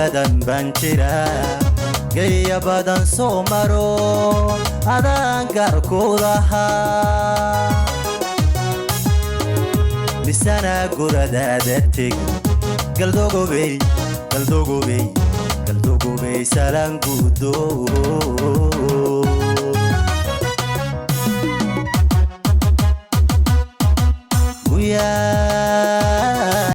badan banjira gaya badan soo maro adaan gaarkoodaha misana guradaada teg galdogobey galdogobey galdogobey salan gudo